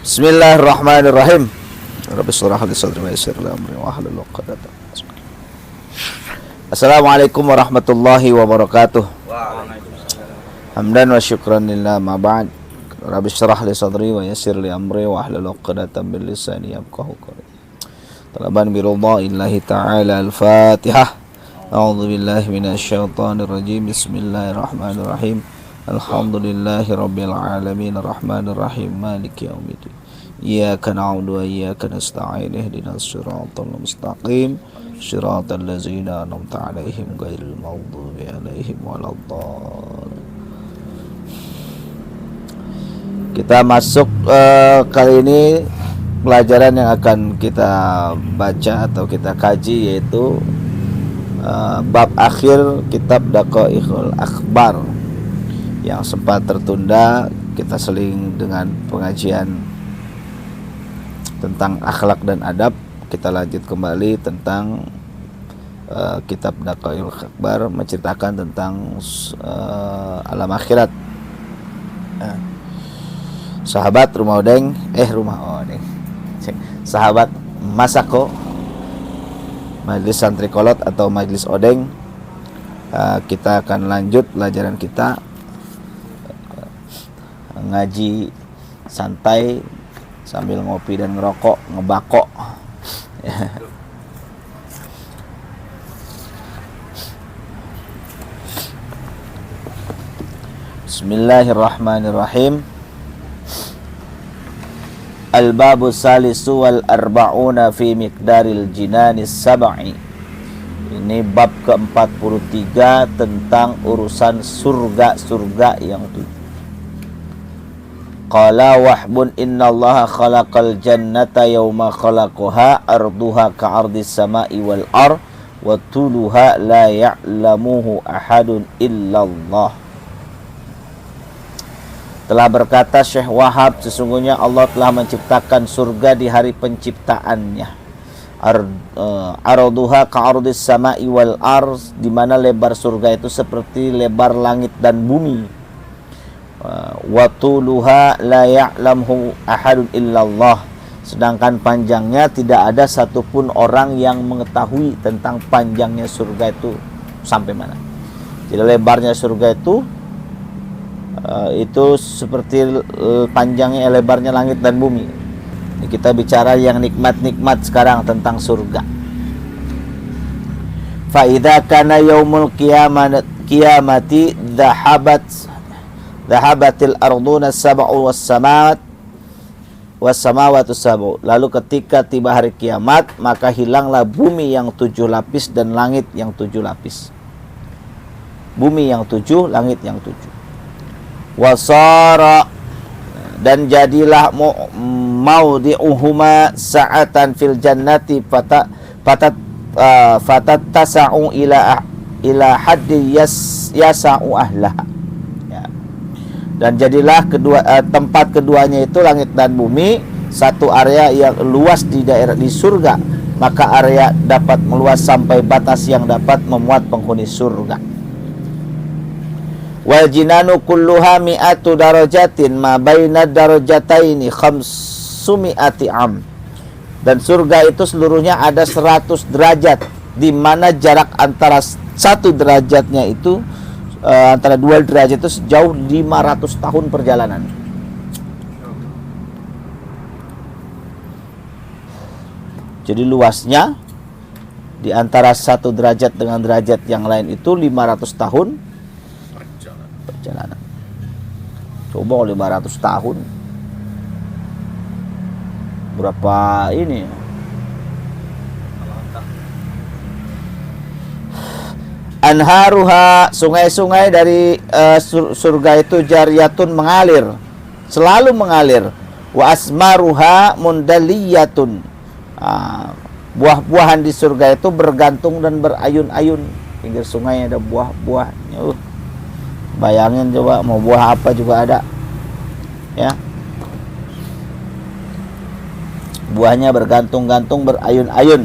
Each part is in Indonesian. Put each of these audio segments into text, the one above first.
Bismillahirrahmanirrahim. Rabbi shrah li sadri wa yassir li amri wahlul 'uqdatam. Assalamualaikum warahmatullahi wabarakatuh. Hamdan wa syukran lillah ma ba'd. Rabbi shrah li sadri wa yassir li amri wahlul 'uqdatam min lisani yafqahu qawli. Talaban bi ridha'illahi ta'ala al-Fatihah. A'udzu billahi minasyaitonir rajim. Bismillahirrahmanirrahim. Alhamdulillahi rabbil alamin arrahmanir rahim maliki yaumiddin. Iyyaka na'budu wa iyyaka nasta'in ihdinas siratal mustaqim siratal ladzina an'amta 'alaihim ghairil maghdubi 'alaihim waladdallin. Kita masuk kali ini pelajaran yang akan kita baca atau kita kaji, yaitu bab akhir kitab Daqaiqul Akhbar yang sempat tertunda. Kita seling dengan pengajian tentang akhlak dan adab. Kita lanjut kembali tentang kitab Daqaiqul Akhbar, menceritakan tentang alam akhirat. Sahabat rumah odeng, sahabat Masako, Majelis Santri Kolot atau Majelis Odeng, kita akan lanjut pelajaran kita, ngaji santai sambil ngopi dan ngerokok, ngebakok. Bismillahirrahmanirrahim. Al-babu salisu wal arba'una fi miqdaril jinanis sab'i. Ini bab ke-43 tentang urusan surga-surga yang tujuh. Qala wahbun innallaha khalaqal jannata yawma khalaqaha arduha ka'ardis sama'i wal ar wa tuluha la ya'lamuhu ahadun illallah. Telah berkata Syekh Wahab, sesungguhnya Allah telah menciptakan surga di hari penciptaannya. Arduha ka'ardis sama'i wal ar, di mana lebar surga itu seperti lebar langit dan bumi. Wa tuluha la ya'lamhu ahadun illallah, sedangkan panjangnya tidak ada satupun orang yang mengetahui tentang panjangnya surga itu sampai mana. Jadi lebarnya surga itu seperti panjangnya lebarnya langit dan bumi. Ini kita bicara yang nikmat-nikmat sekarang tentang surga. Fa idza kana yaumul qiyamati dhahabatil arduna sab'u was-samawati sab'u. Lalu ketika tiba hari kiamat, maka hilanglah bumi yang 7 lapis dan langit yang 7 lapis. Bumi yang 7, langit yang 7. Wasara, dan jadilah maudi'uhuma sa'atan fil jannati fatattasa'u ila haddi yasa'u ahlaha. Dan jadilah tempat keduanya itu langit dan bumi satu area yang luas di daerah di surga, maka area dapat meluas sampai batas yang dapat memuat penghuni surga. Wal jinanu kulluha mi'atu darajatin ma baina darajataini khamsumi'ati am. Dan surga itu seluruhnya ada 100 derajat, di mana jarak antara satu derajatnya itu antara dua derajat itu sejauh 500 tahun perjalanan. Jadi luasnya di antara satu derajat dengan derajat yang lain itu 500 tahun perjalanan. Coba 500 tahun berapa ini? Anharuha, sungai-sungai dari surga itu jariyatun, mengalir, selalu mengalir. Wa asmaruha mundaliyatun, buah-buahan di surga itu bergantung dan berayun-ayun. Pinggir sungai ada buah-buahnya. Bayangin coba, mau buah apa juga ada, ya. Buahnya bergantung-gantung, berayun-ayun.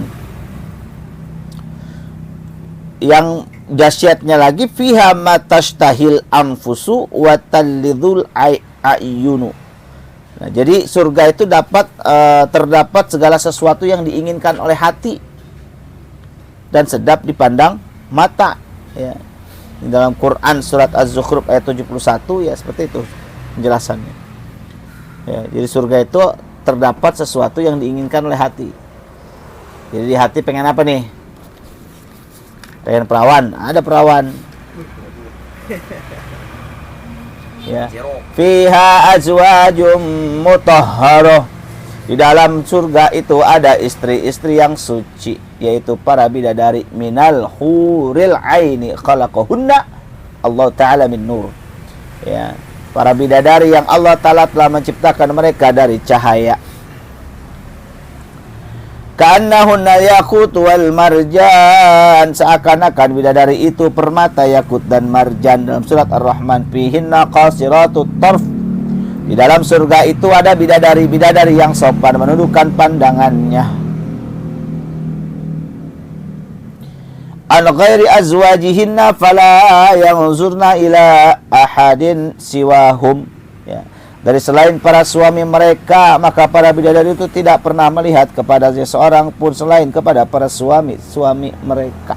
Yang dahsyatnya lagi, fiha matastahil anfusu wa talidul ayunu. Nah, jadi surga itu terdapat segala sesuatu yang diinginkan oleh hati dan sedap dipandang mata, ya. Di dalam Quran surat Az-Zukhruf ayat 71 ya seperti itu penjelasannya. Ya, jadi surga itu terdapat sesuatu yang diinginkan oleh hati. Jadi di hati pengen apa nih? Pengen perawan, ada perawan. Ya. Fiha azwajum mutahharah. Di dalam surga itu ada istri-istri yang suci, yaitu para bidadari minal huril aini khalaqahunna Allah taala min nur. Ya, para bidadari yang Allah taala telah menciptakan mereka dari cahaya. Ka'annahunna yakut wal marjan, seakan-akan bidadari itu permata yakut dan marjan. Dalam surat Ar-Rahman, fihinna qasiratut tarf. Di dalam surga itu ada bidadari-bidadari yang sopan menundukkan pandangannya. An ghairi azwajihinna fala yanzurna ila ahadin siwahum. Ya. Dari selain para suami mereka, maka para bidadari itu tidak pernah melihat kepada seseorang pun selain kepada para suami mereka.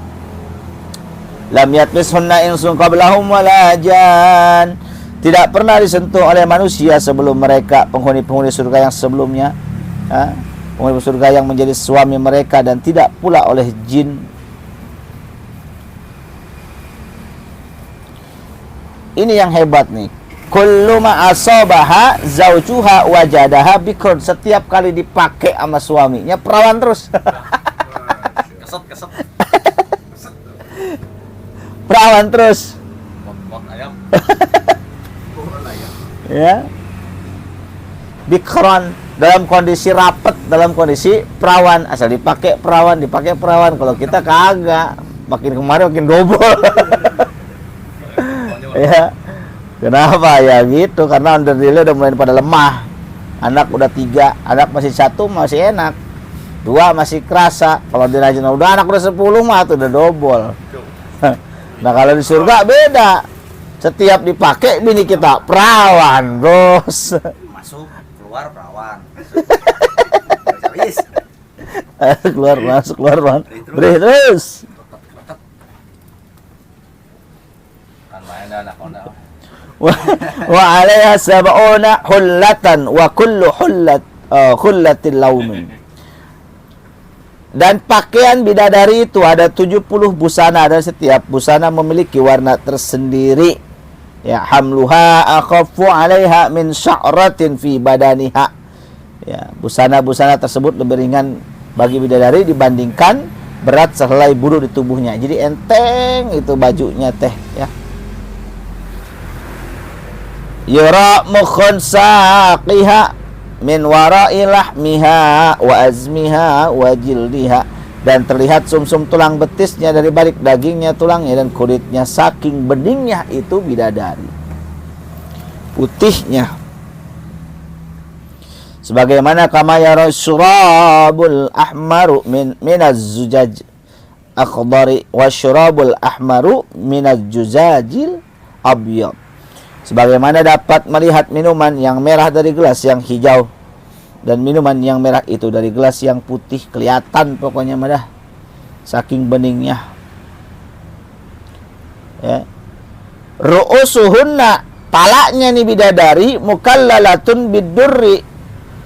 Lam yatmishunna insun qablahum wala jan. Tidak pernah disentuh oleh manusia sebelum mereka, penghuni-penghuni surga yang sebelumnya, penghuni surga yang menjadi suami mereka, dan tidak pula oleh jin. Ini yang hebat nih. Kullu ma asabaha zaujuha wajadaha bikr. Setiap kali dipakai sama suaminya perawan terus. Keset. Perawan terus. Bok ayam. Ya. Bikron, dalam kondisi rapet, dalam kondisi perawan. Asal dipakai perawan. Kalau kita kagak, makin kemarin makin double. Ya. Kenapa ya gitu? Karena underdealnya udah mulai pada lemah. Anak udah 3, anak masih 1 masih enak, 2 masih kerasa. Kalau di rajin udah anak udah 10 mah tuh udah double. Nah kalau di surga beda. Setiap dipakai bini kita perawan, bos. Masuk, keluar perawan. Keluar masuk perawan. Beri terus. Kan main anak onda. Wa 'alaiha sab'una hullatan wa kullu hullatin launin. Dan pakaian bidadari itu ada 70 busana, dan setiap busana memiliki warna tersendiri. Ya, hamluha akhaffu 'alaiha min sya'ratin fi badaniha. Ya, busana-busana tersebut lebih ringan bagi bidadari dibandingkan berat sehelai bulu di tubuhnya. Jadi enteng itu bajunya teh, ya. Yura mukhun saqiha min wara'i lahmiha wa azmiha wa jildiha. Dan terlihat sumsum tulang betisnya dari balik dagingnya, tulangnya, dan kulitnya. Saking beningnya itu bidadari, putihnya. Sebagaimana kama yara syurabul ahmaru minaz zujaj akhdari wa syurabul ahmaru minaz juzajil abyad. Sebagaimana dapat melihat minuman yang merah dari gelas yang hijau, dan minuman yang merah itu dari gelas yang putih. Kelihatan pokoknya madah saking beningnya, ya. Ru'usuhunna, palanya nih bidadari, mukallalatun bidurri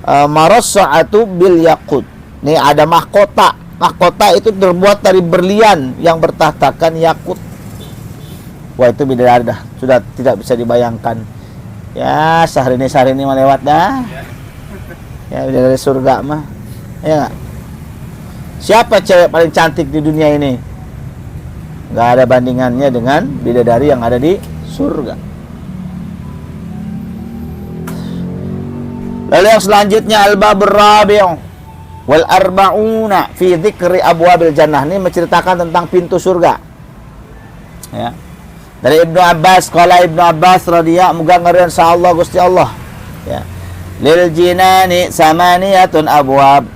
marassa'atu bil yaqut. Nih ada mahkota. Mahkota itu terbuat dari berlian yang bertahtakan yakut. Wah, itu bidadari dah, sudah tidak bisa dibayangkan. Ya, sehari ini mah lewat dah. Ya, bidadari surga mah. Ya enggak? Siapa cewek paling cantik di dunia ini? Enggak ada bandingannya dengan bidadari yang ada di surga. Lalu yang selanjutnya al-babur rabi' wal arba'una fi dzikri abwabil jannah. Ini menceritakan tentang pintu surga. Ya. Dari Ibnu Abbas, qala Ibnu Abbas radhiyallahu muga ngeureun insyaallah Gusti Allah. Ya. Lil jinani samaniyatun abwab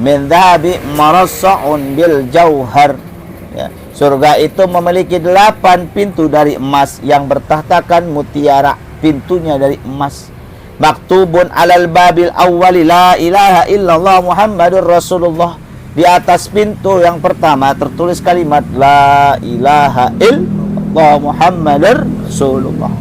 min dhahabi marassa'un bil jauhar. Ya. Surga itu memiliki 8 pintu dari emas yang bertahtakan mutiara. Pintunya dari emas. maktubun alal babil awwali la ilaha illallah Muhammadur Rasulullah. Di atas pintu yang pertama tertulis kalimat la ilaha illallah Muhammadur Rasulullah.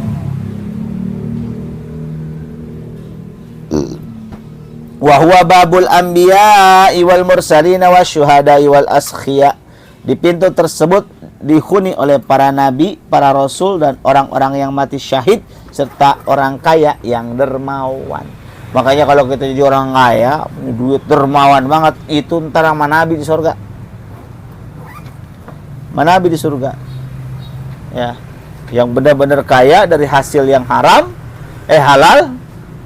Wa huwa babul anbiya'i wal mursalin wasyuhada'i wal askhiya. Di pintu tersebut dihuni oleh para nabi, para rasul dan orang-orang yang mati syahid serta orang kaya yang dermawan. Makanya kalau kita jadi orang kaya, punya duit, dermawan banget, itu ntar sama nabi di surga. Nabi di surga. Ya. Yang benar-benar kaya dari hasil yang halal,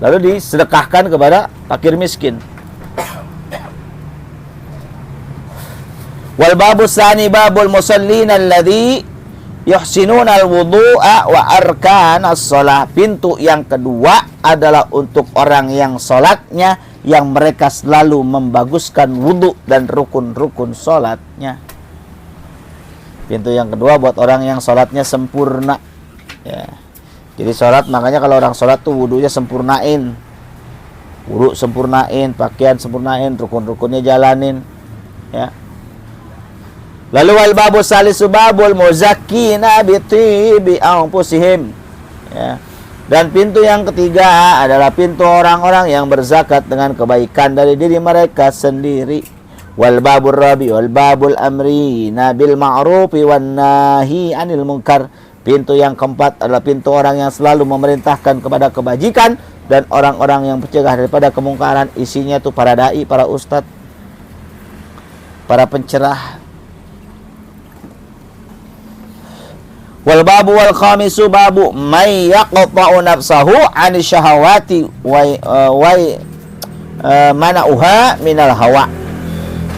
lalu disedekahkan kepada fakir miskin. Wal babu tsani babul musallin alladhi yuhsinuna al-wudu'a wa arkanas shalah. Pintu yang kedua adalah untuk orang yang salatnya yang mereka selalu membaguskan wudu dan rukun-rukun salatnya. Pintu yang kedua buat orang yang salatnya sempurna. Ya. Jadi salat, makanya kalau orang salat tuh wudunya sempurnain. Wudu sempurnain, pakaian sempurnain, rukun-rukunnya jalanin. Ya. Lalu wal babu salisu babul muzakkina bi tibi anfusihim. Ya. Dan pintu yang ketiga adalah pintu orang-orang yang berzakat dengan kebaikan dari diri mereka sendiri. Wal babur rabi wal babul amri nabil ma'rufi wan nahi anil munkar. Pintu yang keempat adalah pintu orang yang selalu memerintahkan kepada kebajikan dan orang-orang yang mencegah daripada kemungkaran. Isinya tuh para dai, para ustadz, para pencerah. Wal babu wal khamisu babu may yaqta'u nafsahu 'ani syahawati wa mana'uha minal hawa.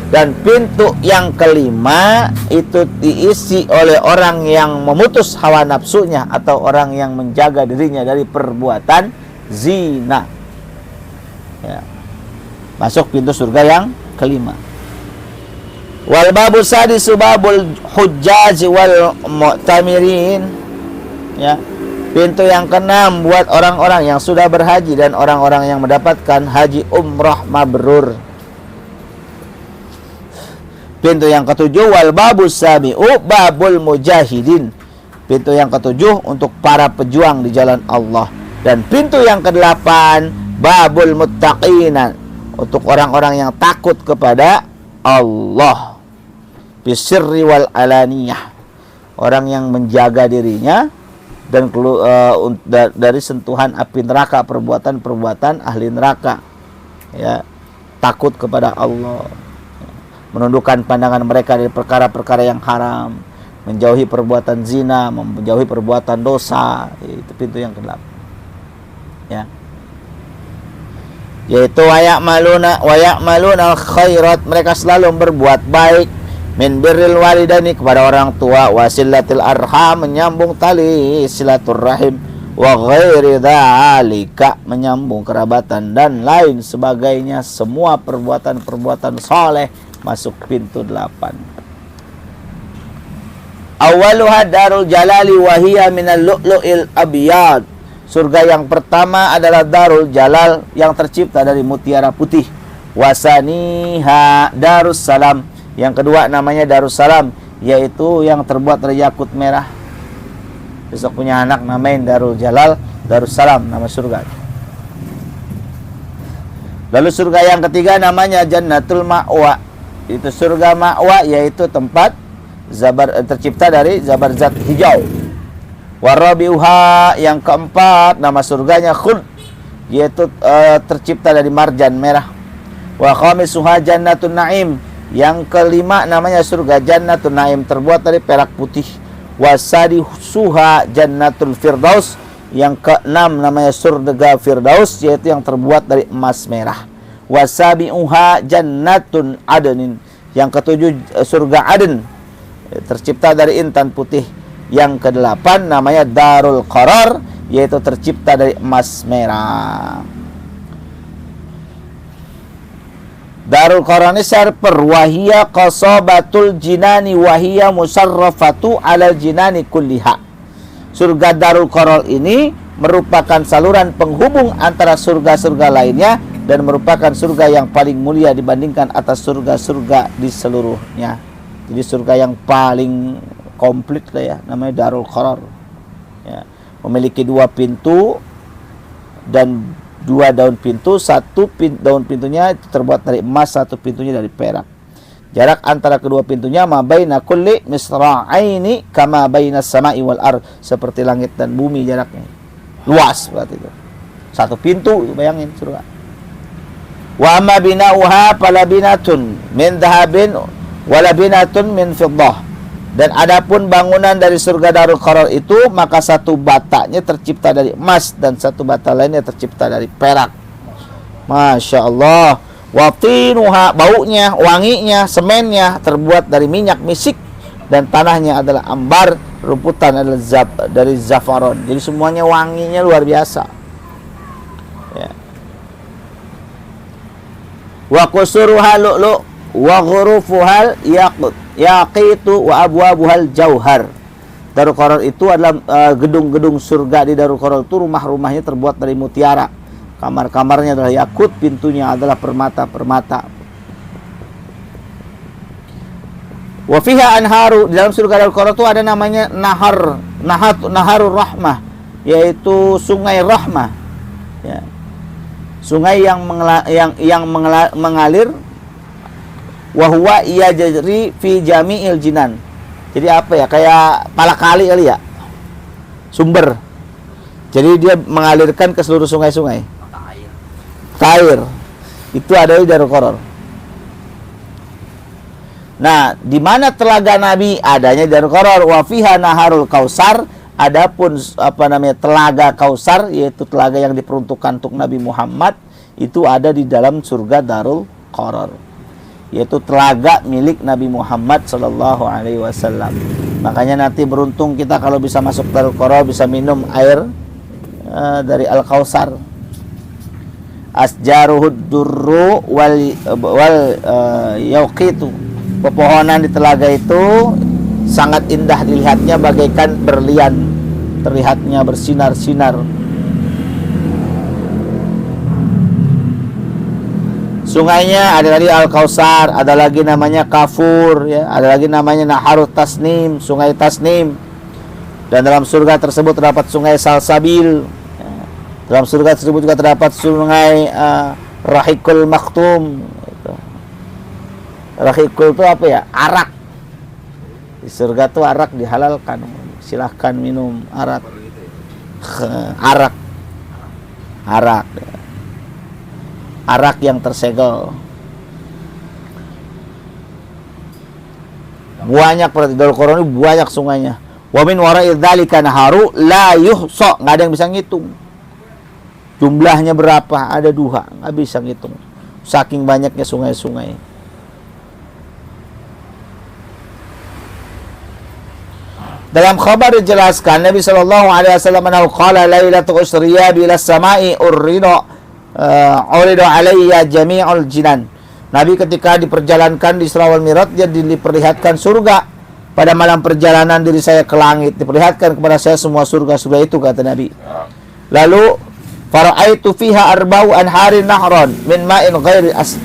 Dan pintu yang kelima itu diisi oleh orang yang memutus hawa nafsunya atau orang yang menjaga dirinya dari perbuatan zina. Ya. Masuk pintu surga yang kelima. Wal babu sadisu babul hujjaj wal mu'tamirin. Ya. Pintu yang keenam buat orang-orang yang sudah berhaji dan orang-orang yang mendapatkan haji umrah mabrur. Pintu yang ketujuh wal babu sabi'u babul mujahidin. Pintu yang ketujuh untuk para pejuang di jalan Allah. Dan pintu yang kedelapan babul muttaqina, untuk orang-orang yang takut kepada Allah. Bisirri wal alaniyah, orang yang menjaga dirinya dan dari sentuhan api neraka, perbuatan-perbuatan ahli neraka. Ya, takut kepada Allah, menundukkan pandangan mereka dari perkara-perkara yang haram, menjauhi perbuatan zina, menjauhi perbuatan dosa. Itu pintu yang ke-8. Ya. Yaitu wa ya'maluna al-khairat, mereka selalu berbuat baik, min birril walidaini, kepada orang tua, wasilatil arham, menyambung tali silaturrahim, wa ghairi dzalika, menyambung kerabatan dan lain sebagainya. Semua perbuatan-perbuatan saleh masuk pintu 8. Awaluha darul jalali wa hiya minal lu'lu'il abyad. Surga yang pertama adalah Darul Jalal yang tercipta dari mutiara putih. Wasaniha Darus Salam. Yang kedua namanya Darus Salam, yaitu yang terbuat dari yakut merah. Besok punya anak namain Darul Jalal, Darus Salam, nama surga. Lalu surga yang ketiga namanya Jannatul Ma'wa. Itu surga Ma'wa, yaitu tempat tercipta dari zabarzat hijau. Warabiuha, yang keempat nama surganya Khuld, yaitu tercipta dari marjan merah. Wa khamisuha Jannatun Naim, yang kelima namanya surga Jannatun Naim, terbuat dari perak putih. Wasadisuha Jannatul Firdaus, yang keenam namanya surga Firdaus, yaitu yang terbuat dari emas merah. Wasabiuha Jannatun Adnin, yang ketujuh surga Aden, tercipta dari intan putih. Yang ke-8 namanya Darul Qarar, yaitu tercipta dari emas merah. Darul Qarar ini serper, wahiyya qasabatul jinani wahiyya musarrafatu alal jinani kulliha. Surga Darul Qarar ini merupakan saluran penghubung antara surga-surga lainnya dan merupakan surga yang paling mulia dibandingkan atas surga-surga di seluruhnya. Jadi surga yang paling komplit lah ya, namanya Darul Qarar. Ya, memiliki 2 pintu dan 2 daun pintu. Daun pintunya itu terbuat dari emas, 1 pintunya dari perak. Jarak antara kedua pintunya ma baina kulli misra'aini kama baina samai wal ard, seperti langit dan bumi jaraknya. Luas berarti itu. 1 pintu, bayangin surga. Wa amma binauha falabinatun min dhahabin wa labinatun min fiddah. Dan adapun bangunan dari surga Darul Qarar itu, maka 1 bataknya tercipta dari emas dan 1 bata lainnya tercipta dari perak. Masya Allah. Watinuha, baunya, wanginya, semennya terbuat dari minyak misik, dan tanahnya adalah ambar, rumputan adalah dari zafaron. Jadi semuanya wanginya luar biasa. Ya. Wa qusuruha lu'lu' wa ghurufuhal yaqitu wa abwabuhal jauhar. Darul Qarar itu adalah gedung-gedung surga di Darul Qarar itu, rumah-rumahnya terbuat dari mutiara. Kamar-kamarnya adalah yakut, pintunya adalah permata-permata. Wa fiha anharu, di dalam surga Darul Qarar itu ada namanya naharur rahmah, yaitu sungai rahmah. Ya. Sungai yang mengalir, wa huwa yajri fi jami'il jinan. Jadi apa ya? Kayak pala kali ya. Sumber. Jadi dia mengalirkan ke seluruh sungai-sungai. Air itu ada di Darul Qarar. Nah, di mana telaga Nabi adanya di Darul Qarar. Wa fiha naharul kausar, adapun telaga Kausar, yaitu telaga yang diperuntukkan untuk Nabi Muhammad, itu ada di dalam surga Darul Qarar, yaitu telaga milik Nabi Muhammad sallallahu alaihi wasallam. Makanya nanti beruntung kita kalau bisa masuk Darul Qarar, bisa minum air dari Al-Kausar. Asjaruhud durru wal yauqitu. Pepohonan di telaga itu sangat indah dilihatnya, bagaikan berlian, terlihatnya bersinar-sinar. Sungainya ada tadi Al-Kausar, ada lagi namanya Kafur, ya, ada lagi namanya Naharut Tasnim, Sungai Tasnim. Dan dalam surga tersebut terdapat Sungai Salsabil. Dalam surga tersebut juga terdapat sungai Rahikul Maktum. Rahikul itu apa ya? Arak. Di surga tuh arak dihalalkan. Silahkan minum arak. Arak. Arak yang tersegel. Banyak berarti Darul Qarar ini banyak sungainya. Wa min wara'i dzalika naharu la yuhsa, enggak ada yang bisa ngitung. Jumlahnya berapa? Ada 2, nggak bisa ngitung. Saking banyaknya sungai-sungai. Dalam khabar dijelaskan Nabi sallallahu alaihi wasallam qala lailatul usriya bila samai urida alayya jami'ul jinan. Nabi ketika diperjalankan di Isra wal Mi'raj, dia diperlihatkan surga. Pada malam perjalanan diri saya ke langit, diperlihatkan kepada saya semua surga-surga itu, kata Nabi. Lalu fara'aitu fiha arba'u anharin nahran min ma'in ghairi asl.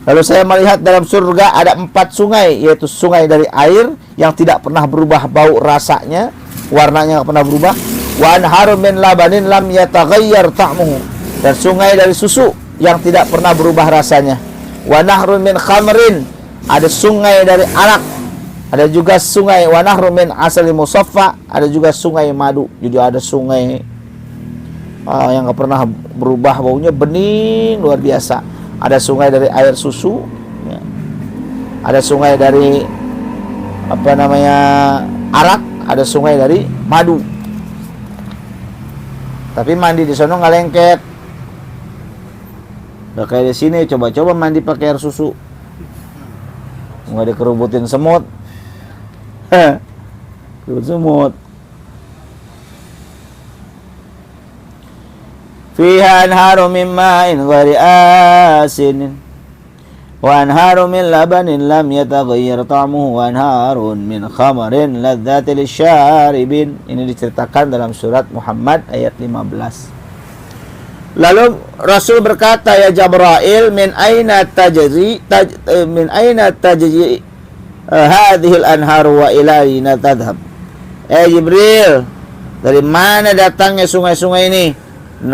Lalu saya melihat dalam surga ada 4 sungai, yaitu sungai dari air yang tidak pernah berubah bau rasanya, warnanya tidak pernah berubah. Wa anharun min labanin lam yataghayyar ta'muhu, dan sungai dari susu yang tidak pernah berubah rasanya. Wa nahrun min khamrin, ada sungai dari arak. Ada juga sungai wa nahrun min asali musaffa, ada juga sungai madu. Jadi ada sungai yang nggak pernah berubah baunya, bening luar biasa. Ada sungai dari air susu, ya. Ada sungai dari arak, ada sungai dari madu. Tapi mandi di sana nggak lengket. Udah kayak di sini, coba-coba mandi pakai air susu, nggak dikerubutin semut. Kerubut semut. Fiha anharu min ma'in ghairi asinin Wa anharu min labanin lam yataghayyar ta'muhu wa anharun min khamarin ladzati lisyaribin. Ini diceritakan dalam surat Muhammad ayat 15. Lalu Rasul berkata, ya Jibril, min aina tajri hadhihi al-anhar wa ila aina tadhhab? Jibril, dari mana datangnya sungai-sungai ini?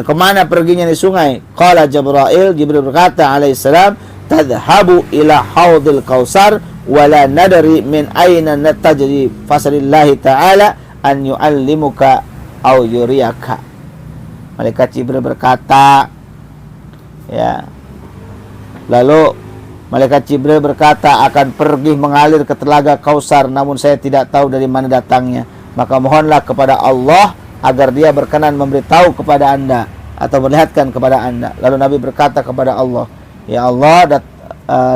Kemana perginya ini sungai? Qala Jibril berkata alaihissalam, tadhhabu ila haudil kausar wa la nadri min aina natajri fasalillahi ta'ala an yu'allimuka aw yuriyaka. Malaikat Jibril berkata, ya. Lalu Malaikat Jibril berkata, akan pergi mengalir ke telaga Kausar, namun saya tidak tahu dari mana datangnya. Maka mohonlah kepada Allah agar Dia berkenan memberitahu kepada Anda atau melihatkan kepada Anda. Lalu Nabi berkata kepada Allah, ya Allah,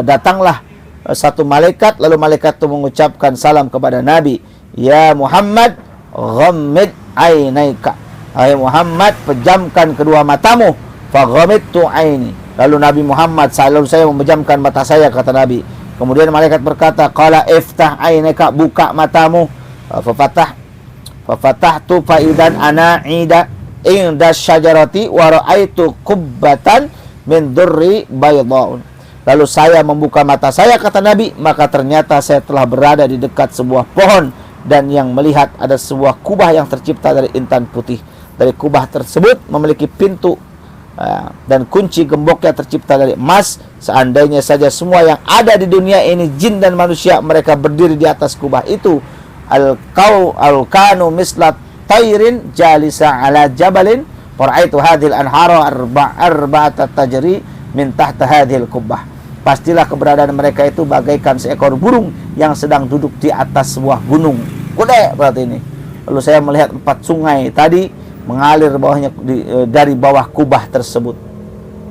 datanglah satu malaikat. Lalu malaikat itu mengucapkan salam kepada Nabi, ya Muhammad, ghammid ainaika. Hai Muhammad, pejamkan kedua matamu. Faghamittu aini. Lalu Nabi Muhammad, lalu saya memejamkan mata saya, kata Nabi. Kemudian malaikat berkata, qala iftah ainaka, buka matamu. Fafatahtu faidan ana inda syajarati wa ra'aitu kubbatan min durri baydaun. Lalu saya membuka mata saya, kata Nabi, maka ternyata saya telah berada di dekat sebuah pohon, dan yang melihat ada sebuah kubah yang tercipta dari intan putih. Dari kubah tersebut memiliki pintu dan kunci gemboknya tercipta dari emas. Seandainya saja semua yang ada di dunia ini, jin dan manusia, mereka berdiri di atas kubah itu, al-kanu mislat tayrin jalisa ala jabalin faraitu hadhil anhara arba'ata tajri min tahta hadhil kubah. Pastilah keberadaan mereka itu bagaikan seekor burung yang sedang duduk di atas sebuah gunung. Gede berarti ini. Lalu saya melihat 4 sungai tadi mengalir bawahnya dari bawah kubah tersebut.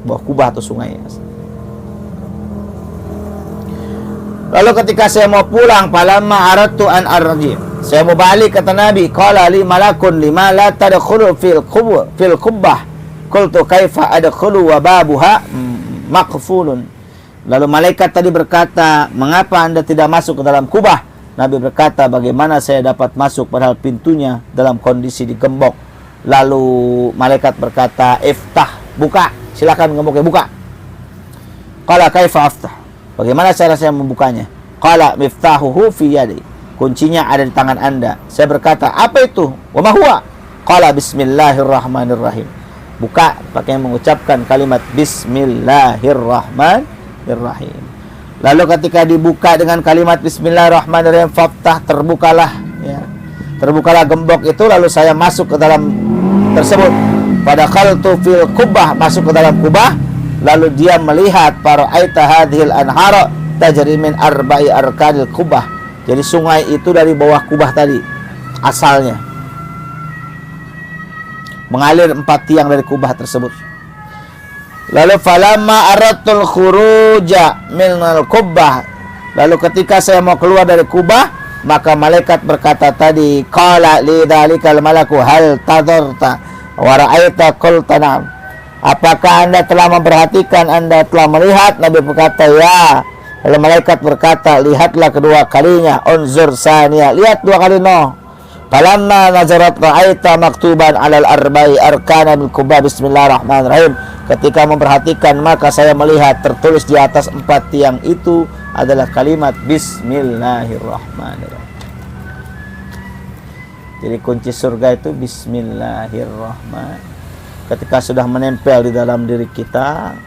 Bawah kubah atau sungai. Lalu ketika saya mau pulang, falamma aradtu an arji, saya mau balik, kata Nabi, qala li malakun lima la tadkhulu fil kubbah. Qultu kaifa adkhulu wa babuha maqfulun. Lalu malaikat tadi berkata, mengapa Anda tidak masuk ke dalam kubah? Nabi berkata, bagaimana saya dapat masuk padahal pintunya dalam kondisi digembok? Lalu malaikat berkata, iftah, buka, silakan gemboknya buka. Qala kaifa aftah, bagaimana cara saya membukanya? Qala miftahuhu fi yadi, kuncinya ada di tangan Anda. Saya berkata, apa itu? Wa ma huwa? Qala bismillahirrahmanirrahim. Buka pakai mengucapkan kalimat bismillahirrahmanirrahim. Lalu ketika dibuka dengan kalimat bismillahirrahmanirrahim, faftah, terbukalah, ya. Terbukalah gembok itu, lalu saya masuk ke dalam tersebut. Pada khaltu fil kubah, masuk ke dalam kubah, lalu dia melihat para aita hadhil anhara tajri min arba'i arkanil kubah. Jadi sungai itu dari bawah kubah tadi asalnya, mengalir 4 tiang dari kubah tersebut. Lalu falamma aradtul khuruja minal kubah, lalu ketika saya mau keluar dari kubah, maka malaikat berkata tadi, qala lidzalikal malaku hal tadarta wa ra'aita qulta na'am. Apakah Anda telah memperhatikan, Anda telah melihat? Nabi berkata, ya. Lalu malaikat berkata, lihatlah kedua kalinya, unzur saniya, lihat 2 kali, no. Falamma nazarat ra'aita maktuban 'alal arba'i arkana bil kubah bismillahirrahmanirrahim. Ketika memperhatikan, maka saya melihat tertulis di atas 4 tiang itu adalah kalimat bismillahirrahmanirrahim. Jadi kunci surga itu bismillahirrahmanirrahim. Ketika sudah menempel di dalam diri kita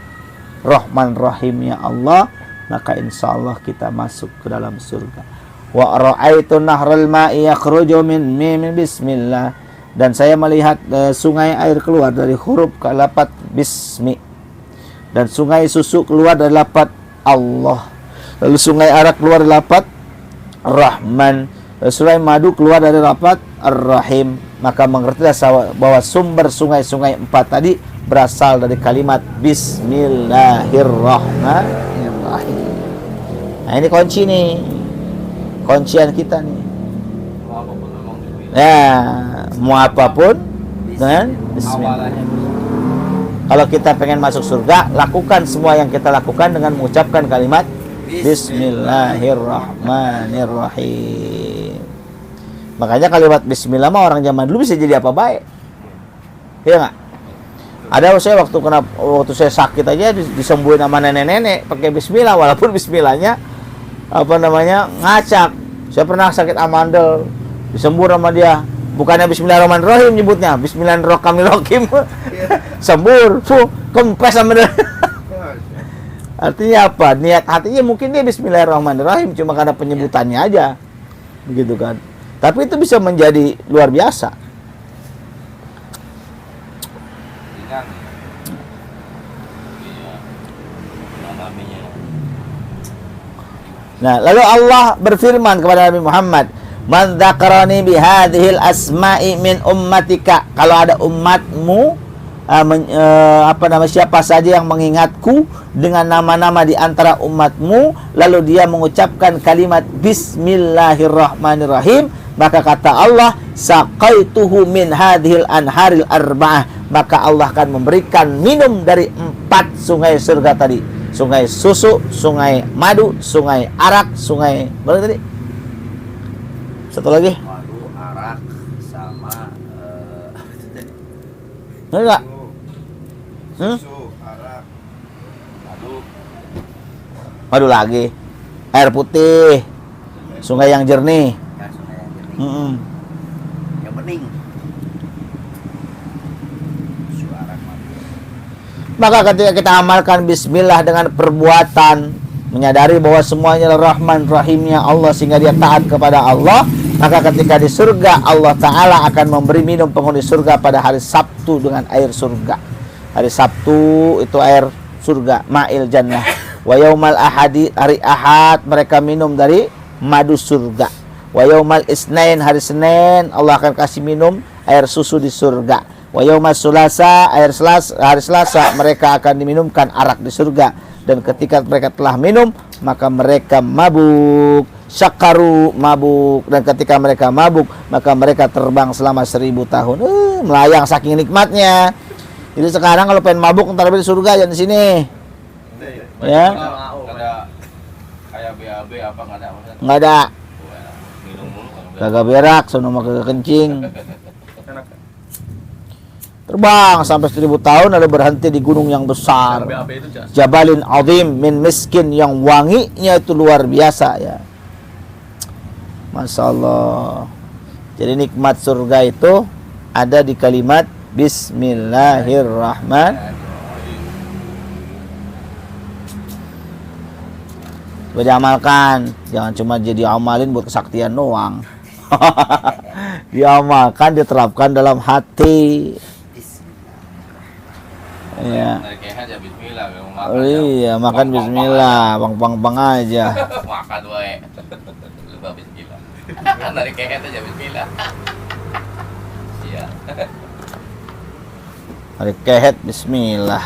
Rahman Rahimnya Allah, maka insya Allah kita masuk ke dalam surga. Wa ra'aitu nahral ma'i yakhruju min bismillah, dan saya melihat sungai air keluar dari huruf lafaz bismi, dan sungai susu keluar dari lafaz Allah. Lalu sungai arak keluar dari lafaz Rahman, sungai madu keluar dari lafaz Ar-Rahim. Maka mengertilah bahwa sumber sungai-sungai 4 tadi berasal dari kalimat bismillahirrahmanirrahim. Nah, ini kunci nih, kuncian kita nih. Ya, mau apapun dengan bismillah. Kalau kita pengen masuk surga, lakukan semua yang kita lakukan dengan mengucapkan kalimat Bismillahirrahmanirrahim. Makanya kalimat Bismillah mah orang zaman dulu bisa jadi apa baik. Iya nggak? Ada saya waktu saya sakit aja disembuhin sama nenek-nenek pakai Bismillah, walaupun Bismillahnya ngacak. Saya pernah sakit amandel, disembuh sama dia. Bukannya Bismillahirrahmanirrahim nyebutnya, Bismillahirrahmanirrahim. Sembur, kempes sama dia. Artinya apa? Niat hatinya mungkin dia Bismillahirrahmanirrahim, cuma karena penyebutannya aja. Begitu kan. Tapi itu bisa menjadi luar biasa. Nah, lalu Allah berfirman kepada Nabi Muhammad, "Man dzakarani bihadhil asma'i min ummatika." Kalau ada umatmu siapa saja yang mengingatku dengan nama-nama di antara umatmu, lalu dia mengucapkan kalimat Bismillahirrahmanirrahim, maka kata Allah, saqaituhu min hadhil anharil arba'ah, maka Allah akan memberikan minum dari 4 sungai surga tadi. Sungai susu, sungai madu, sungai arak, sungai mana tadi? Satu lagi? Madu, arak, sama Enggak? susu, arak, madu, Madu lagi. Air putih. Sungai yang jernih. ya sungai yang jernih, yang bening. Susu, arak, madu. Maka ketika kita amalkan bismillah dengan perbuatan, menyadari bahwa semuanya Rahman Rahimnya Allah sehingga dia taat kepada Allah, maka ketika di surga Allah Ta'ala akan memberi minum penghuni surga pada hari Sabtu dengan air surga. Hari Sabtu itu air surga, ma'il jannah. Wa yaumal ahadi, hari Ahad mereka minum dari madu surga. Wa yaumal isnain, hari Senin Allah akan kasih minum air susu di surga. Wa yaumal sulasa, hari Selasa mereka akan diminumkan arak di surga. Dan ketika mereka telah minum, maka mereka mabuk. Syakaru, mabuk. Dan ketika mereka mabuk, maka mereka terbang selama 1000 tahun. Melayang saking nikmatnya. Jadi sekarang kalau pengen mabuk ntar di surga, jangan di sini. Ya. Ada kayak BAB apa nggak ada? Nggak ada. Minum mulu kan. Kagak berak, sono mah kagak kencing. Terbang sampai 1000 tahun lalu berhenti di gunung yang besar. BAB itu jas. Jabalin azim min miskin, yang wanginya itu luar biasa ya. Masya Allah. Jadi nikmat surga itu ada di kalimat Bismillahirrahmanirrahim. Coba diamalkan, jangan cuma jadi amalin buat kesaktian doang. Diamalkan, diterapkan dalam hati. Iya. Dari kehan ya bismillah, mau makan. Oh, iya, makan bismillah, bang aja. Makan wae. Lupa bismillah. Dari kehan aja bismillah. Iya. Hari kehet bismillah.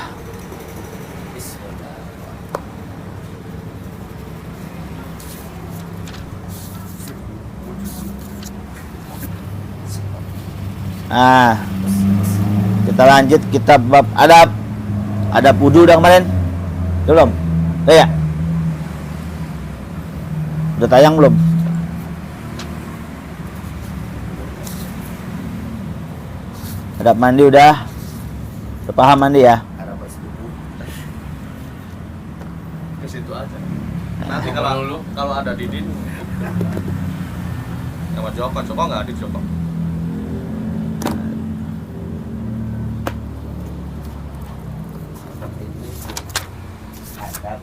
Kita lanjut kitab bab adab. Adab wudu udah kemarin? Belum? Udah ya? Udah tayang belum? Adab mandi udah? Udah paham mandi ya? Ada bersetubuh. Ke situ aja. Nanti kalau ada Didin sama Joko nggak adik Joko. Adab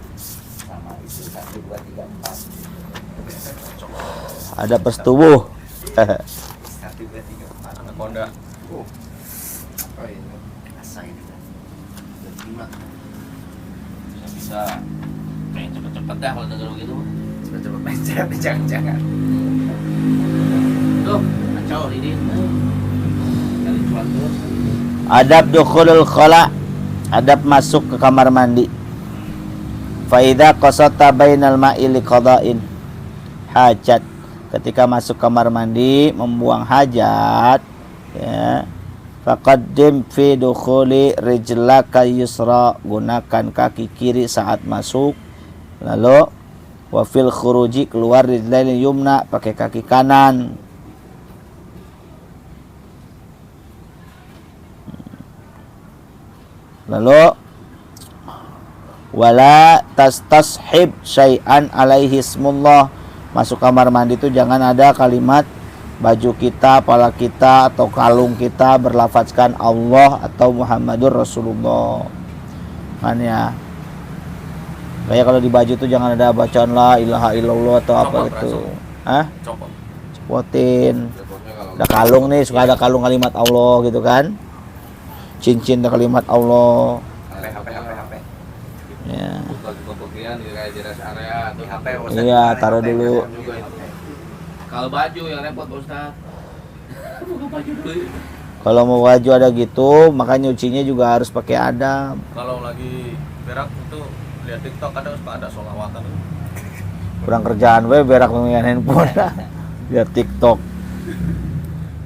sama itu 1, 2, 3, 4. Ada persetubuh. 1, 2, 3, 4. Anaconda. Apa ini? Asa ini kan. Dan 5. Bisa pengen cepet-cepet dah kalau denger begitu. Cepet-cepet main cepet, jangan. Tuh, kacau ini. Kali cuan terus. Adab dukhulul khala, adab masuk ke kamar mandi. Fa idza qasata bainal ma'i liqada'in hajat, ketika masuk kamar mandi membuang hajat ya, Faqaddim fi dukhuli rijlaka yusra, gunakan kaki kiri saat masuk. Lalu wa fil khuruji, keluar rijlail yumna, pakai kaki kanan. Lalu wala tastashib syai'an alaihi ismullah, masuk kamar mandi itu jangan ada kalimat baju kita, pala kita atau kalung kita berlafazkan Allah atau Muhammadur Rasulullah. Kan ya. Kayak kalau di baju itu jangan ada bacaan la ilaha illallah atau apa gitu. Hah? Copotin. Ada kalung nih, suka ada kalung kalimat Allah gitu kan. Cincin ada kalimat Allah. HP. Ya. Untuk-untukian di rest area tuh HP. Iya, taruh dulu. Kalau baju yang repot Pak Ustaz. Buka baju dulu. Kalau mau baju ada gitu, maka nyucinya juga harus pakai adab. Kalau lagi berak itu lihat TikTok ada sholawatan. Kurang kerjaan we berak dengan handphone. Lihat TikTok.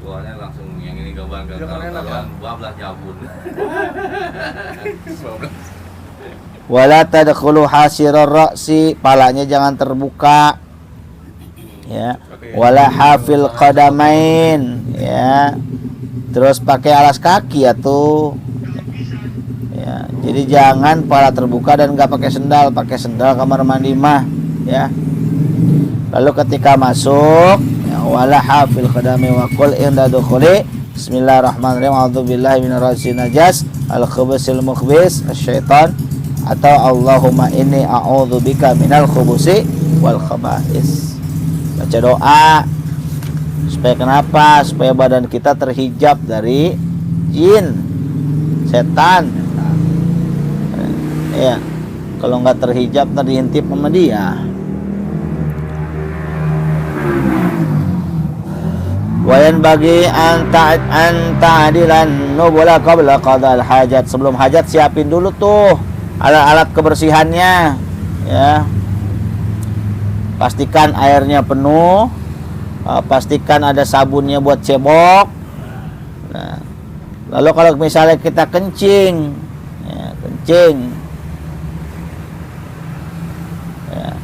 Luarnya langsung yang ini gambar-gambar bablas jabun. Wala tadkhulu hasirar ra'si, palanya jangan terbuka. Ya. Wala hafil qadamain, ya. Terus pakai alas kaki atuh. Ya, jadi jangan pala terbuka dan enggak pakai sendal kamar mandi mah, ya. Lalu ketika masuk, ya, wala hafil qadami wa qul inda dukhuli bismillahirrahmanirrahim a'udzubillahi minarrajim najas al-khubusil mukhbis asyaitan, atau Allahumma inni a'udzubika minal khubusi wal khaba'is. Baca doa supaya kenapa? Supaya badan kita terhijab dari jin, setan. Ya, kalau nggak terhijab terintip sama dia. Wayan bagi anta'adilan nubula qabla qadal hajat, sebelum hajat siapin dulu tuh alat-alat kebersihannya, ya. Pastikan airnya penuh, pastikan ada sabunnya buat cebok. Nah, lalu kalau misalnya kita kencing, ya, ya.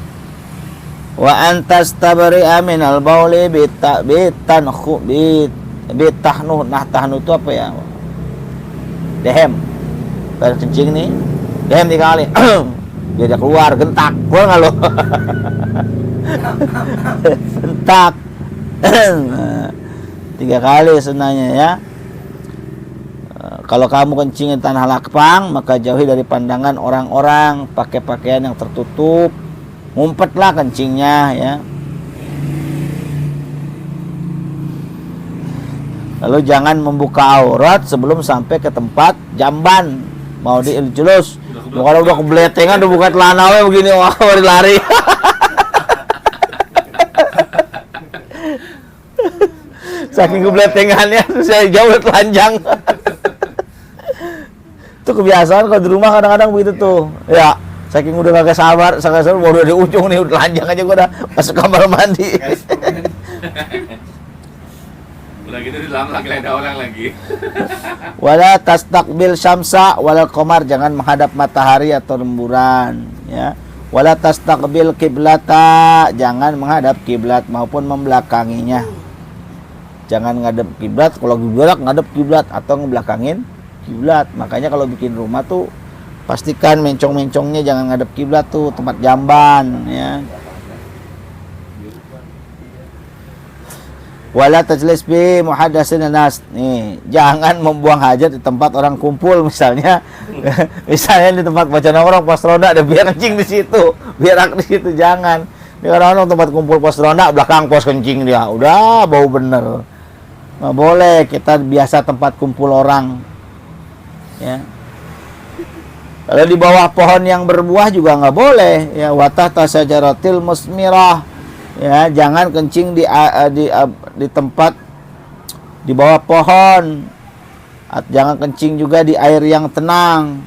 Wa antas tabri'a minal bauli bitahnu. Nah, tahnu itu apa ya? Dehem. Kalau kencing nih, dehem 3 kali. Biar dia keluar, gentak. Keluar nggak lo? Gentak. 3 kali sebenarnya, ya. Kalau kamu kencing di tanah lapang, maka jauhi dari pandangan orang-orang, pakai pakaian yang tertutup, ngumpetlah kencingnya, ya. Lalu jangan membuka aurat sebelum sampai ke tempat jamban, mau dijelus. Kalau udah kebeletengan udah buka celana we begini, wah lari. Saking kebeletengannya saya jauh telanjang. Itu kebiasaan kalau di rumah kadang-kadang begitu tuh. Ya, saking udah kagak sabar baru di ujung nih udah telanjang aja gua udah masuk kamar mandi. Udah gitu dilam lagi ada orang lagi. Wala tastaqbil syamsa wal qamar, jangan menghadap matahari atau rembulan, ya. Wala tastaqbil kiblata, jangan menghadap kiblat maupun membelakanginya. Jangan ngadep kiblat, kalau berak ngadep kiblat atau ngebelakangin kiblat. Makanya kalau bikin rumah tuh pastikan mencong-mencongnya jangan ngadep kiblat tuh, tempat jamban, ya. Wala tajlis bi muhaddatsin nas. Nih, jangan membuang hajat di tempat orang kumpul misalnya. Misalnya di tempat baca orang pos ronda ada biar kencing di situ, berak di situ jangan. Di orang tempat kumpul pos ronda belakang pos kencing dia. Udah bau bener. Nggak boleh, kita biasa tempat kumpul orang. Ya. Kalau di bawah pohon yang berbuah juga nggak boleh. Ya, watah tasajaratil musmirah. Ya, jangan kencing di tempat di bawah pohon. Jangan kencing juga di air yang tenang.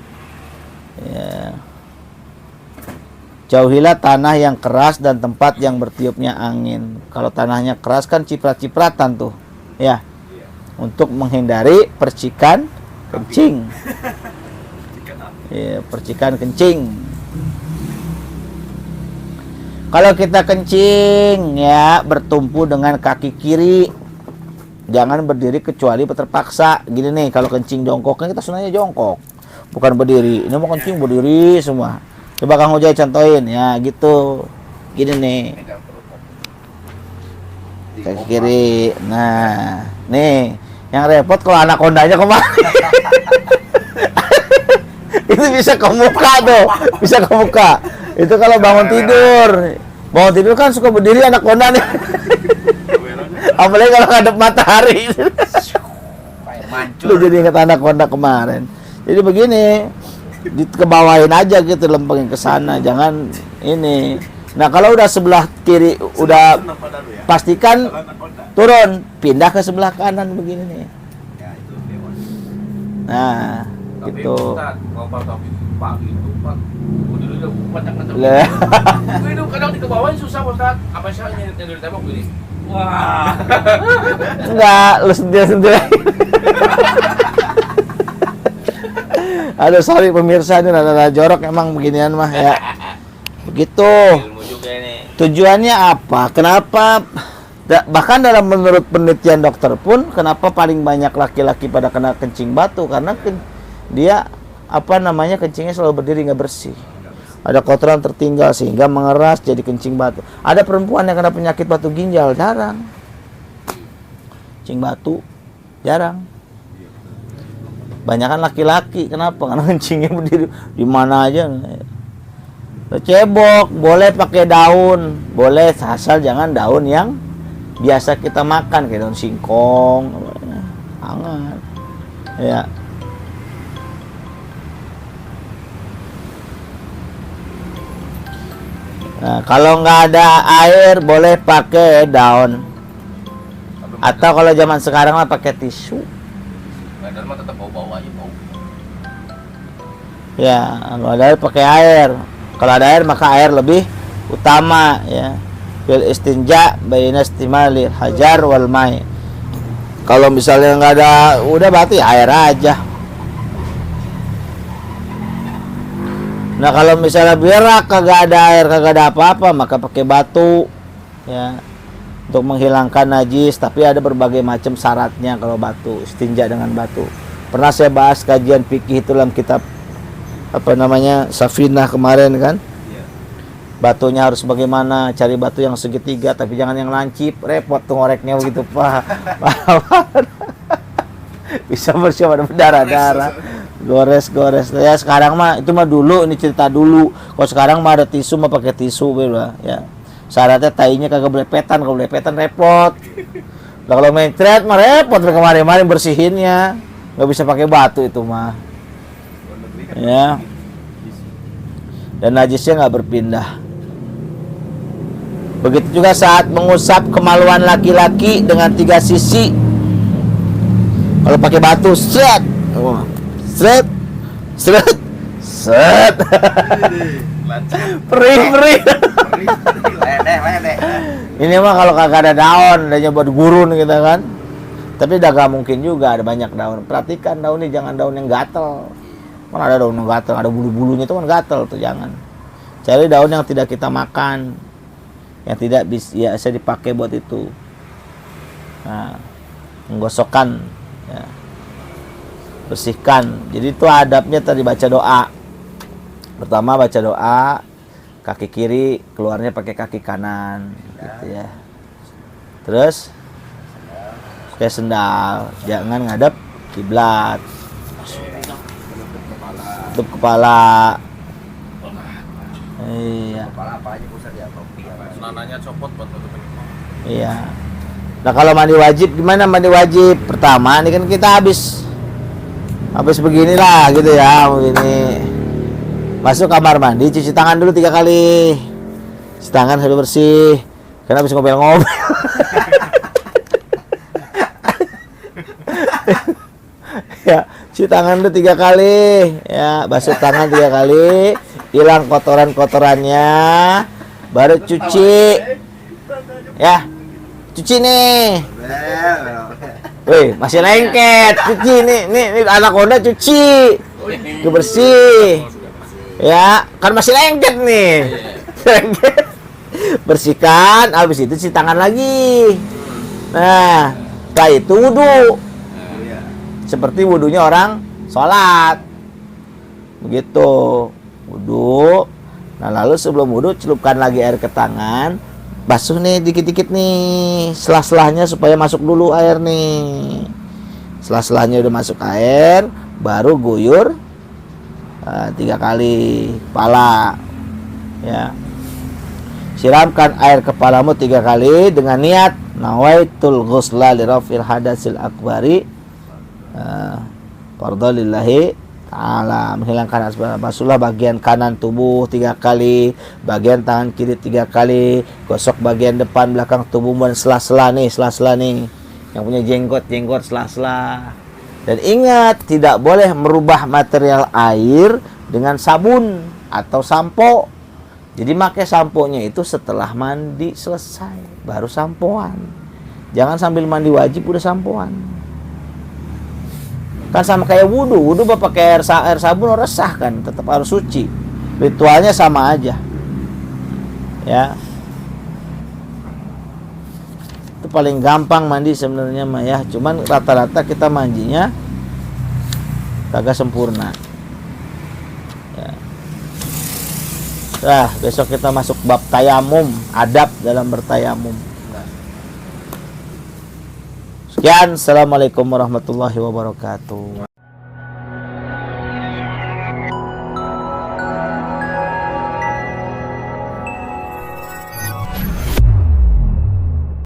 Ya. Jauhilah tanah yang keras dan tempat yang bertiupnya angin. Kalau tanahnya keras kan ciprat-cipratan tuh. Ya. untuk menghindari percikan kencing. Ya, percikan kencing. Kalau kita kencing ya bertumpu dengan kaki kiri. Jangan berdiri kecuali terpaksa. Gini nih, kalau kencing jongkok kan kita sunahnya jongkok, bukan berdiri. Ini mau kencing berdiri semua. Coba Kang Ujai contohin ya gitu. Gini nih. Kaki kiri. Nah, nih yang repot kalau anakondanya kemana? Itu bisa ke muka tuh, bisa ke muka. Itu kalau bangun tidur kan suka berdiri anakonda nih. Apalagi kalau ngadep matahari. Lu jadi ingat anakonda kemarin. Jadi begini, dikebawain aja gitu, lempengin ke sana, jangan ini. Nah, kalau udah sebelah kiri udah pastikan turun, pindah ke sebelah kanan begini nih. Nah, gitu. Lah. Itu kadang dikebawain susah Ustaz. Apa sih yang dari tembok gini? Wah. Enggak, lu sendiri. Aduh, sorry pemirsa, ini rada jorok emang beginian mah ya. Begitu. Tujuannya apa? Kenapa? Bahkan dalam menurut penelitian dokter pun, kenapa paling banyak laki-laki pada kena kencing batu? Karena dia kencingnya selalu berdiri, nggak bersih. Ada kotoran tertinggal sehingga mengeras jadi kencing batu. Ada perempuan yang kena penyakit batu ginjal, jarang. Kencing batu, jarang. Banyakan laki-laki, kenapa? Karena kencingnya berdiri di mana aja. Cebok, boleh pakai daun, boleh, asal jangan daun yang biasa kita makan, kayak daun singkong, hangat. Ya. Nah, kalau nggak ada air boleh pakai daun. Atau kalau zaman sekarang mah pakai tisu. Daun mah tetap bau-bau aja bau. Ya, kalau ada air pakai air. Kalau ada air maka air lebih utama ya. Fil istinja baina istimali hajar wal mai. Kalau misalnya nggak ada, udah berarti air aja. Nah, kalau misalnya berak kagak ada air, kagak ada apa-apa, maka pakai batu ya untuk menghilangkan najis. Tapi ada berbagai macam syaratnya kalau batu, istinja dengan batu. Pernah saya bahas kajian fikih itu dalam kitab Safinah kemarin kan. Batunya harus bagaimana, cari batu yang segitiga tapi jangan yang lancip, repot tuh ngoreknya begitu Pak. Bisa bersiap ada berdarah-darah. Gores ya. Sekarang mah itu mah dulu, ini cerita dulu. Kalau sekarang mah ada tisu, mah pakai tisu beda ya. Syaratnya tainya kagak belepetan, kalau belepetan repot. Nah, kalau mencret mah repot kemarin-kemarin bersihinnya. Nggak bisa pakai batu itu mah. Ya. Dan najisnya nggak berpindah. Begitu juga saat mengusap kemaluan laki-laki dengan 3 sisi. Kalau pakai batu, set. Perih. Ini mah kalau kagak ada daun, adanya buat gurun gitu kan. Tapi udah gak mungkin juga, ada banyak daun. Perhatikan daunnya, jangan daun yang gatel. Mana ada daun yang gatel, ada bulu-bulunya itu kan gatel tuh, jangan. Cari daun yang tidak kita makan, yang tidak bisa dipakai buat itu. Nah, menggosokkan ya. Bersihkan. Jadi itu adabnya tadi baca doa. Pertama baca doa, kaki kiri keluarnya pakai kaki kanan gitu ya. Terus pakai sendal, jangan ngadep kiblat. Tutup kepala. Iya. Kepala apa aja Ustaz ya, topi apa. Senananya copot buat tutupin. Iya. Nah, kalau mandi wajib gimana mandi wajib? Pertama ini kan kita habis beginilah gitu ya, begini. Masuk kamar mandi, cuci tangan dulu 3 kali. Cuci tangan sampai bersih. Karena habis ngomel-ngomel. Ya, cuci tangan dulu 3 kali. Ya, basuh tangan 3 kali. Hilang kotoran-kotorannya. Baru cuci. Ya. Cuci nih. Wih, masih lengket. Cuci nih anaconda cuci. Bersih. Ya, kan masih lengket nih. Lengket. Bersihkan, habis itu cuci tangan lagi. Nah, setelah itu wudu. Seperti wudunya orang sholat. Begitu. Wudu. Nah, lalu sebelum wudu celupkan lagi air ke tangan. Basuh nih dikit-dikit nih. Selah-selahnya supaya masuk dulu air nih. Selah-selahnya udah masuk air, baru guyur 3 kali kepala. Ya. Siramkan air kepalamu 3 kali dengan niat nawaitul ghusla li rafil hadatsil akbari. Fardalillahi ta'ala, menghilangkan asbab. Basuhlah bagian kanan tubuh 3 kali, bagian tangan kiri 3 kali, gosok bagian depan belakang tubuhmu dan sela-sela nih, yang punya jenggot sela-sela. Dan ingat, tidak boleh merubah material air dengan sabun atau sampo. Jadi pakai samponya itu setelah mandi selesai, baru sampoan. Jangan sambil mandi wajib udah sampoan. Kan sama kayak wudu pakai air sabun resah kan, tetap harus suci. Ritualnya sama aja. Ya. Itu paling gampang mandi sebenarnya mah ya. Cuman rata-rata kita mandinya kagak sempurna. Ya. Nah, besok kita masuk bab tayamum, adab dalam bertayamum. Sekian, assalamualaikum warahmatullahi wabarakatuh.